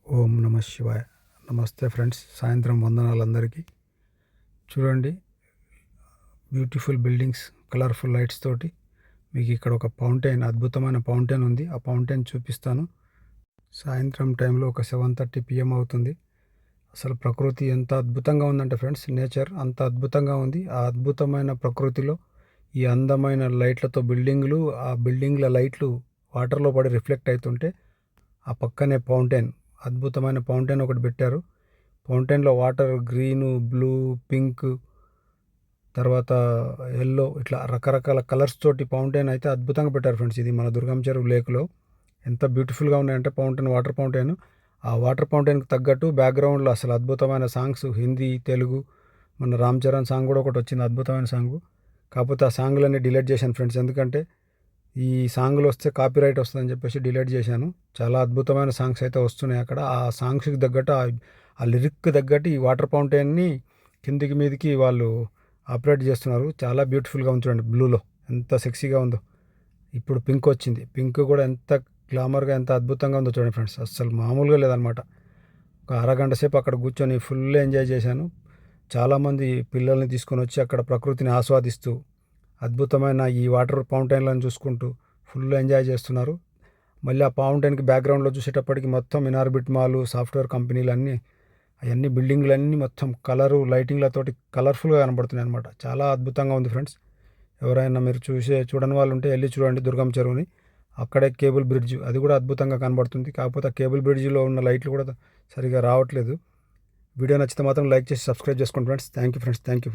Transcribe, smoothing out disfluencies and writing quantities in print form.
ఓం నమ శివాయ. నమస్తే ఫ్రెండ్స్, సాయంత్రం వందనాలు అందరికీ. చూడండి, బ్యూటిఫుల్ బిల్డింగ్స్, కలర్ఫుల్ లైట్స్ తోటి మీకు ఇక్కడ ఒక ఫౌంటైన్, అద్భుతమైన ఫౌంటైన్ ఉంది. ఆ ఫౌంటైన్ చూపిస్తాను. సాయంత్రం టైంలో ఒక 7:30 PM అవుతుంది. అసలు ప్రకృతి ఎంత అద్భుతంగా ఉందంటే ఫ్రెండ్స్, నేచర్ అంత అద్భుతంగా ఉంది. ఆ అద్భుతమైన ప్రకృతిలో ఈ అందమైన లైట్లతో బిల్డింగ్లు, ఆ బిల్డింగ్ల లైట్లు వాటర్లో పడి రిఫ్లెక్ట్ అవుతుంటే, ఆ పక్కనే ఫౌంటైన్, అద్భుతమైన ఫౌంటైన్ ఒకటి పెట్టారు. ఫౌంటైన్లో వాటర్ గ్రీను, బ్లూ, పింక్, తర్వాత ఎల్లో, ఇట్లా రకరకాల కలర్స్ తోటి ఫౌంటైన్ అయితే అద్భుతంగా పెట్టారు ఫ్రెండ్స్. ఇది మన దుర్గం చెరువు లేక్లో ఎంత బ్యూటిఫుల్గా ఉన్నాయంటే ఫౌంటైన్, వాటర్ ఫౌంటైన్. ఆ వాటర్ ఫౌంటైన్కి తగ్గట్టు బ్యాక్గ్రౌండ్లో అసలు అద్భుతమైన సాంగ్స్, హిందీ, తెలుగు, మన రామ్ చరణ్ సాంగ్ కూడా ఒకటి వచ్చింది, అద్భుతమైన సాంగ్. కాకపోతే ఆ సాంగ్లన్నీ డిలీట్ చేశాను ఫ్రెండ్స్, ఎందుకంటే ఈ సాంగ్లు వస్తే కాపీరైట్ వస్తుందని చెప్పేసి డిలీట్ చేశాను. చాలా అద్భుతమైన సాంగ్స్ అయితే వస్తున్నాయి అక్కడ. ఆ సాంగ్స్కి తగ్గట్టు, ఆ లిరిక్ తగ్గట్టు ఈ వాటర్ ఫౌంటైన్ని కిందికి మీదికి వాళ్ళు ఆపరేట్ చేస్తున్నారు. చాలా బ్యూటిఫుల్గా ఉంది చూడండి, బ్లూలో ఎంత సెక్సీగా ఉందో. ఇప్పుడు పింక్ వచ్చింది, పింక్ కూడా ఎంత గ్లామర్గా, ఎంత అద్భుతంగా ఉందో చూడండి ఫ్రెండ్స్. అస్సలు మామూలుగా లేదనమాట. ఒక అరగంట సేపు అక్కడ కూర్చొని ఫుల్ ఎంజాయ్ చేశాను. చాలామంది పిల్లల్ని తీసుకొని వచ్చి అక్కడ ప్రకృతిని ఆస్వాదిస్తూ, అద్భుతమైన ఈ వాటర్ ఫౌంటైన్లను చూసుకుంటూ ఫుల్ ఎంజాయ్ చేస్తున్నారు. మళ్ళీ ఆ ఫౌంటైన్కి బ్యాక్గ్రౌండ్లో చూసేటప్పటికి మొత్తం ఇనార్బిట్ మాల్, సాఫ్ట్వేర్ కంపెనీలు అన్నీ, అవన్నీ బిల్డింగ్లన్నీ మొత్తం కలరు లైటింగ్లతోటి కలర్ఫుల్గా కనబడుతున్నాయి అనమాట. చాలా అద్భుతంగా ఉంది ఫ్రెండ్స్. ఎవరైనా మీరు చూడని వాళ్ళు ఉంటే వెళ్ళి చూడండి దుర్గం చెరువుని. అక్కడే కేబుల్ బ్రిడ్జ్, అది కూడా అద్భుతంగా కనబడుతుంది. కాకపోతే ఆ కేబుల్ బ్రిడ్జ్లో ఉన్న లైట్లు కూడా సరిగా రావట్లేదు. వీడియో నచ్చితే మాత్రం లైక్ చేసి సబ్స్క్రైబ్ చేసుకోండి friends. Thank you friends, thank you.